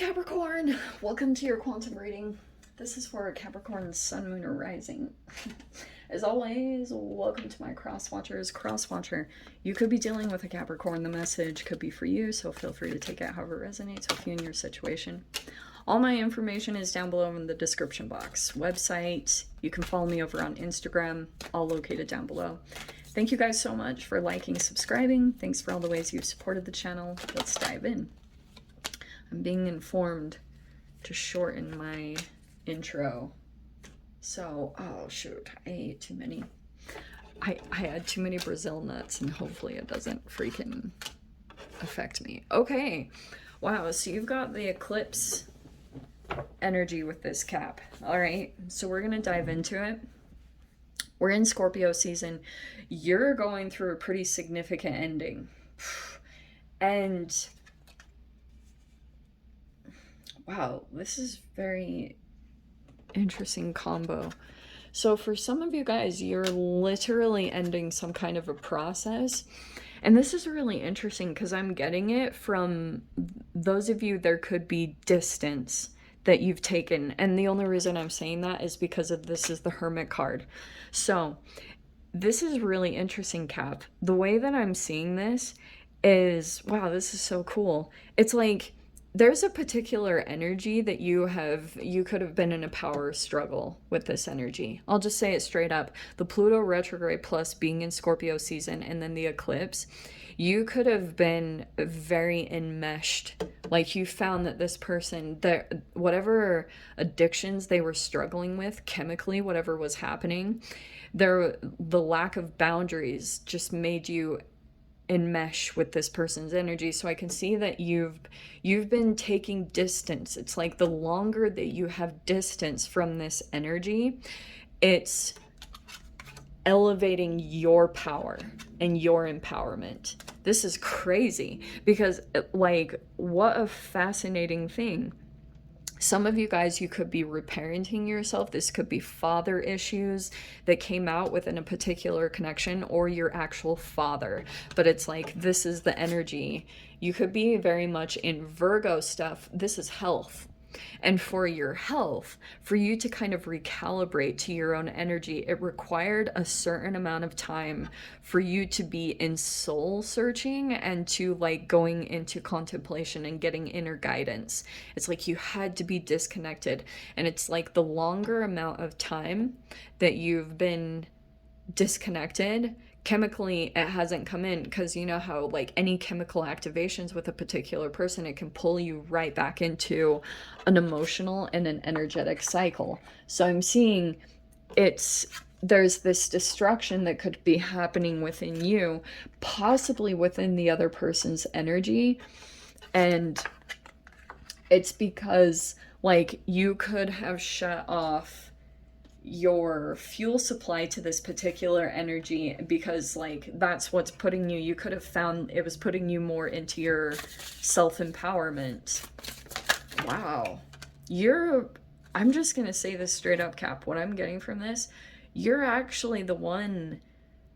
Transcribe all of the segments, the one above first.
Capricorn, welcome to your quantum reading. This is for Capricorn sun, moon, or rising. As always, welcome to my cross watchers. Cross watcher, you could be dealing with a Capricorn. The message could be for you, so feel free to take it however it resonates with you and your situation. All my information is down below in the description box. Website, you can follow me over on Instagram, all located down below. Thank you guys so much for liking, subscribing. Thanks for all the ways you've supported the channel. Let's dive in. I'm being informed to shorten my intro. So, oh shoot, I ate too many. I had too many Brazil nuts, and hopefully it doesn't freaking affect me. Okay, wow, so you've got the eclipse energy with this cap. All right, so we're gonna dive into it. We're in Scorpio season. You're going through a pretty significant ending. And wow, this is very interesting combo. So for some of you guys, you're literally ending some kind of a process. And this is really interesting because I'm getting it from those of you, there could be distance that you've taken. And the only reason I'm saying that is because of this is the Hermit card. So this is really interesting, Cap. The way that I'm seeing this is, wow, this is so cool. It's like, there's a particular energy that you could have been in a power struggle with this energy. I'll just say it straight up. The Pluto retrograde plus being in Scorpio season and then the eclipse, you could have been very enmeshed. Like you found that this person, that whatever addictions they were struggling with chemically, whatever was happening, the lack of boundaries just made you enmesh with this person's energy. So I can see that you've been taking distance. It's like the longer that you have distance from this energy, it's elevating your power and your empowerment. This is crazy because like, what a fascinating thing. Some of you guys, you could be reparenting yourself. This could be father issues that came out within a particular connection, or your actual father. But it's like, this is the energy. You could be very much in Virgo stuff. This is health. And for your health, for you to kind of recalibrate to your own energy, it required a certain amount of time for you to be in soul searching and to like going into contemplation and getting inner guidance. It's like you had to be disconnected. And it's like the longer amount of time that you've been disconnected, chemically it hasn't come in, because you know how like any chemical activations with a particular person, it can pull you right back into an emotional and an energetic cycle. So I'm seeing there's this destruction that could be happening within you, possibly within the other person's energy. And it's because like you could have shut off your fuel supply to this particular energy because like that's what's putting you could have found it was putting you more into your self-empowerment. Wow, I'm just gonna say this straight up, Cap. What I'm getting from this, you're actually the one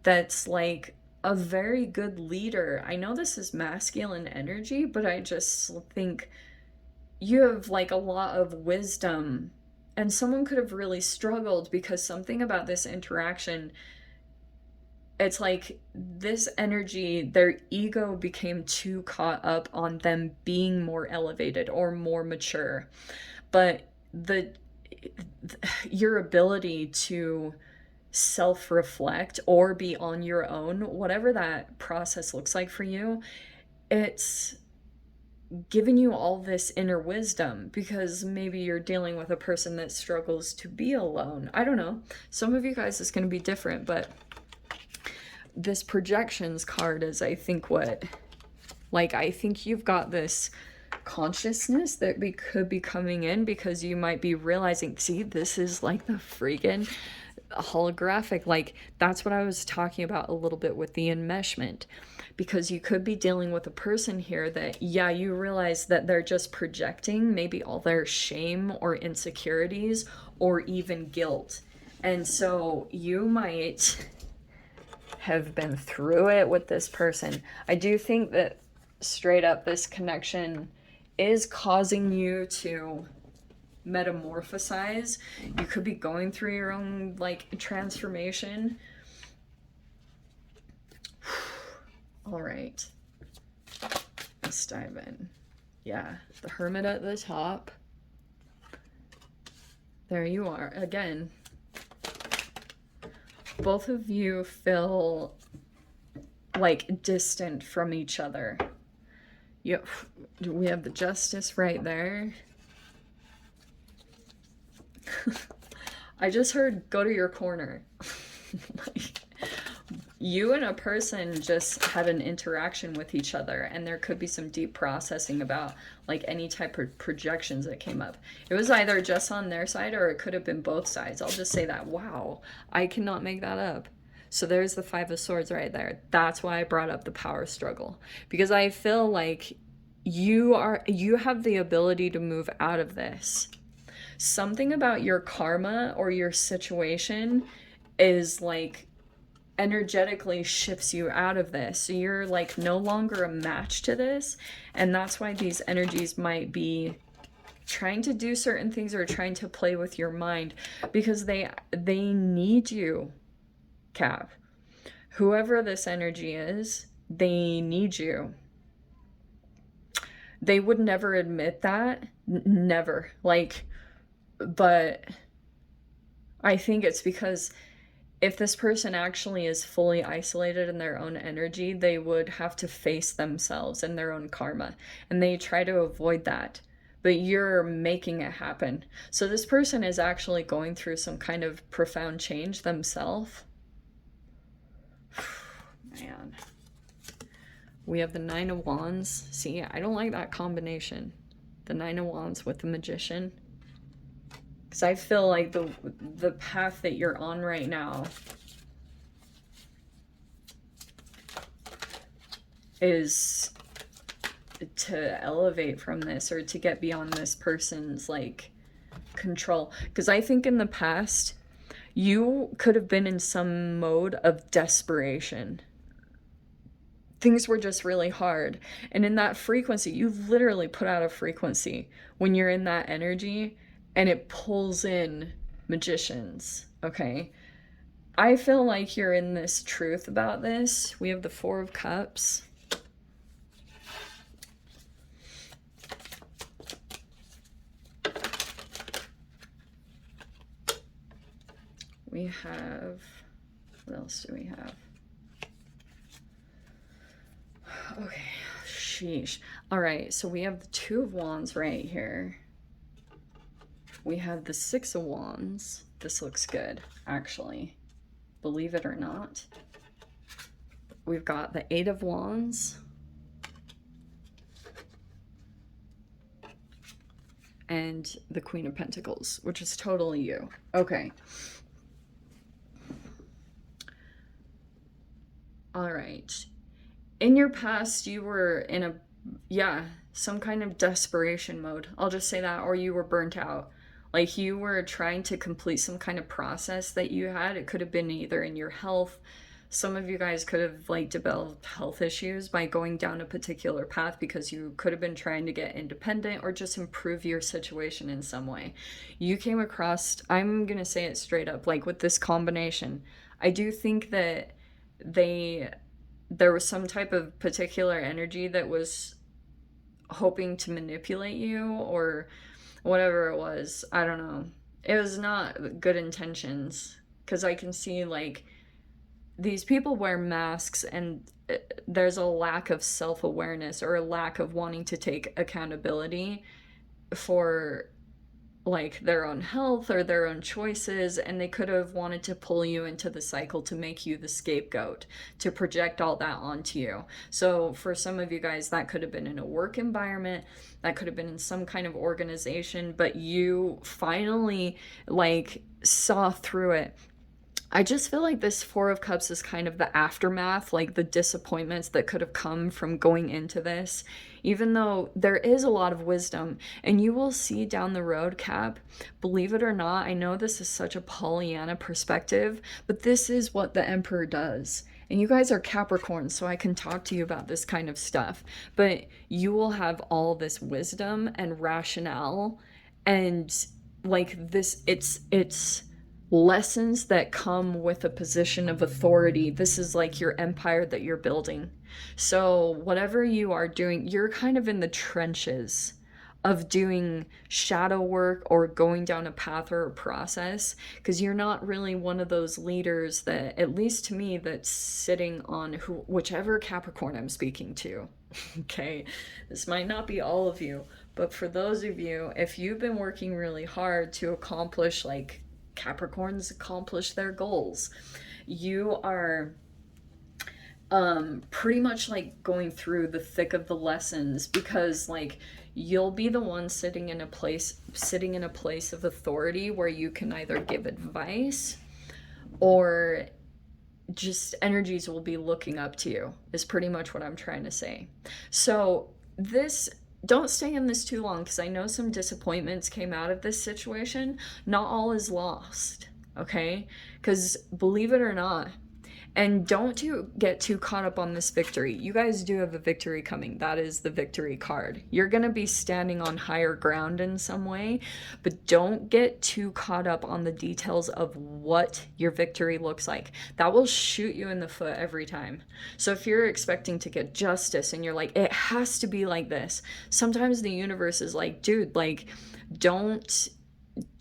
that's like a very good leader. I know this is masculine energy, but I just think you have like a lot of wisdom. And someone could have really struggled because something about this interaction, it's like this energy, their ego became too caught up on them being more elevated or more mature. But your ability to self-reflect or be on your own, whatever that process looks like for you, it's giving you all this inner wisdom, because maybe you're dealing with a person that struggles to be alone. I don't know. Some of you guys is going to be different, but this projections card is, I think, I think you've got this consciousness that could be coming in, because you might be realizing, see, this is like the freaking holographic, like that's what I was talking about a little bit with the enmeshment. Because you could be dealing with a person here that, yeah, you realize that they're just projecting maybe all their shame or insecurities or even guilt. And so you might have been through it with this person. I do think that straight up this connection is causing you to metamorphosize. You could be going through your own like transformation. All right, let's dive in. Yeah, the Hermit at the top. There you are again. Both of you feel like distant from each other. Yep, we have the Justice right there. I just heard go to your corner. Like, you and a person just had an interaction with each other, and there could be some deep processing about like any type of projections that came up. It was either just on their side or it could have been both sides. I'll just say that. Wow, I cannot make that up. So there's the Five of Swords right there. That's why I brought up the power struggle, because I feel like you have the ability to move out of this. Something about your karma or your situation is like energetically shifts you out of this. So you're like no longer a match to this, and that's why these energies might be trying to do certain things or trying to play with your mind, because they need you, Cap. Whoever this energy is, they need you. They would never admit that, never, like, but I think it's because if this person actually is fully isolated in their own energy, they would have to face themselves and their own karma, and they try to avoid that, but you're making it happen. So this person is actually going through some kind of profound change themselves. Man. We have the Nine of Wands. See, I don't like that combination. The Nine of Wands with the Magician. Because I feel like the path that you're on right now is to elevate from this, or to get beyond this person's like control. Because I think in the past, you could have been in some mode of desperation. Things were just really hard. And in that frequency, you literally put out a frequency when you're in that energy, and it pulls in magicians, okay? I feel like you're in this truth about this. We have the Four of Cups. We have, what else do we have? Okay, sheesh. All right, so we have the Two of Wands right here. We have the Six of Wands. This looks good, actually. Believe it or not. We've got the Eight of Wands. And the Queen of Pentacles, which is totally you. Okay. All right. In your past, you were in some kind of desperation mode. I'll just say that, or you were burnt out. Like you were trying to complete some kind of process that you had. It could have been either in your health. Some of you guys could have like developed health issues by going down a particular path, because you could have been trying to get independent or just improve your situation in some way. You came across, I'm going to say it straight up, like with this combination, I do think that there was some type of particular energy that was hoping to manipulate you, or whatever it was. I don't know. It was not good intentions, because I can see like these people wear masks, and there's a lack of self-awareness, or a lack of wanting to take accountability for like their own health or their own choices, and they could have wanted to pull you into the cycle to make you the scapegoat, to project all that onto you. So for some of you guys, that could have been in a work environment, that could have been in some kind of organization, but you finally like saw through it. I just feel like this Four of Cups is kind of the aftermath, like the disappointments that could have come from going into this, even though there is a lot of wisdom, and you will see down the road, Cap, believe it or not, I know this is such a Pollyanna perspective, but this is what the Emperor does. And you guys are Capricorn, so I can talk to you about this kind of stuff. But you will have all this wisdom and rationale and like this, it's lessons that come with a position of authority. This is like your empire that you're building. So whatever you are doing, you're kind of in the trenches of doing shadow work or going down a path or a process, because you're not really one of those leaders that, at least to me, that's sitting on whichever Capricorn I'm speaking to. Okay, this might not be all of you, but for those of you, if you've been working really hard to accomplish, like Capricorns accomplish their goals, you are pretty much like going through the thick of the lessons, because like you'll be the one sitting in a place of authority where you can either give advice or just energies will be looking up to you, is pretty much what I'm trying to say. So this, don't stay in this too long, because I know some disappointments came out of this situation. Not all is lost, okay? Because believe it or not, and don't get too caught up on this victory. You guys do have a victory coming. That is the victory card. You're going to be standing on higher ground in some way, but don't get too caught up on the details of what your victory looks like. That will shoot you in the foot every time. So if you're expecting to get justice and you're like, it has to be like this, sometimes the universe is like, dude, like, don't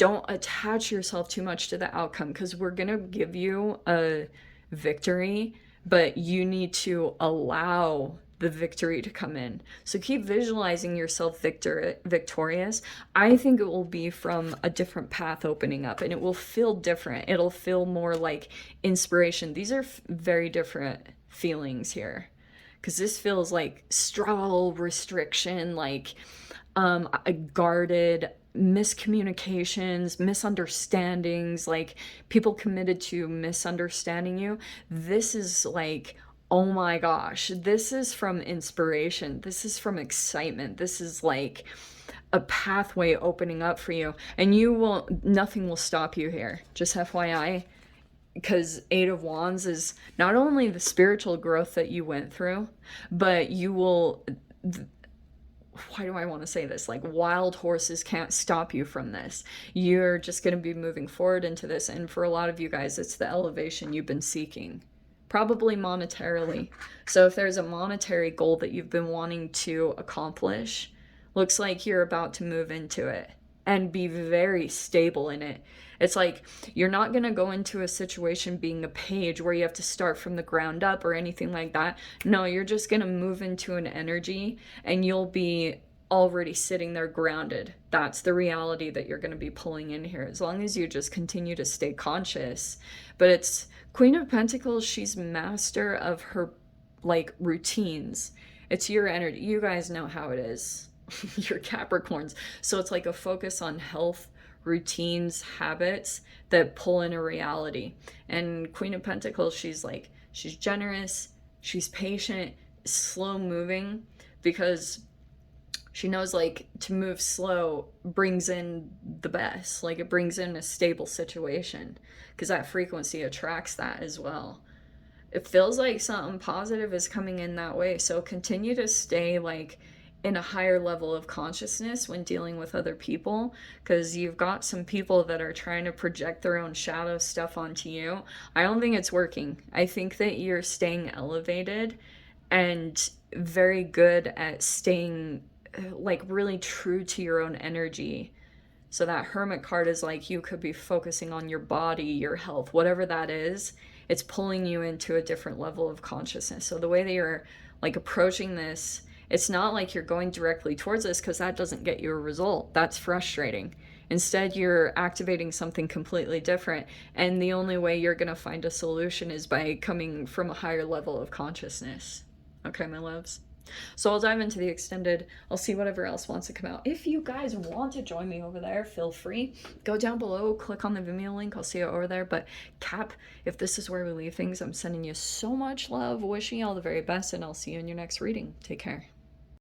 attach yourself too much to the outcome, because we're going to give you a victory, but you need to allow the victory to come in. So keep visualizing yourself victorious. I think it will be from a different path opening up, and it will feel different. It'll feel more like inspiration. These are very different feelings here, because this feels like struggle, restriction, like a guarded, miscommunications, misunderstandings, like people committed to misunderstanding you. This is like, oh my gosh, this is from inspiration. This is from excitement. This is like a pathway opening up for you, and nothing will stop you here. Just FYI, because Eight of Wands is not only the spiritual growth that you went through, but you will, why do I want to say this? Like, wild horses can't stop you from this. You're just going to be moving forward into this. And for a lot of you guys, it's the elevation you've been seeking, probably monetarily. So if there's a monetary goal that you've been wanting to accomplish, looks like you're about to move into it and be very stable in it. It's like you're not going to go into a situation being a page where you have to start from the ground up or anything like that. No, you're just going to move into an energy and you'll be already sitting there grounded. That's the reality that you're going to be pulling in here, as long as you just continue to stay conscious. But it's Queen of Pentacles. She's master of her like routines. It's your energy. You guys know how it is. You're Capricorns. So it's like a focus on health, routines, habits that pull in a reality. And Queen of Pentacles, she's generous, she's patient, slow moving, because she knows like to move slow brings in the best. Like it brings in a stable situation, because that frequency attracts that as well. It feels like something positive is coming in that way. So continue to stay like in a higher level of consciousness when dealing with other people, because you've got some people that are trying to project their own shadow stuff onto you. I don't think it's working. I think that you're staying elevated and very good at staying like really true to your own energy. So that Hermit card is like, you could be focusing on your body, your health, whatever that is. It's pulling you into a different level of consciousness. So the way that you're like approaching this, it's not like you're going directly towards this, because that doesn't get you a result. That's frustrating. Instead, you're activating something completely different. And the only way you're going to find a solution is by coming from a higher level of consciousness. Okay, my loves? So I'll dive into the extended. I'll see whatever else wants to come out. If you guys want to join me over there, feel free. Go down below, click on the Vimeo link. I'll see you over there. But Cap, if this is where we leave things, I'm sending you so much love, wishing you all the very best, and I'll see you in your next reading. Take care.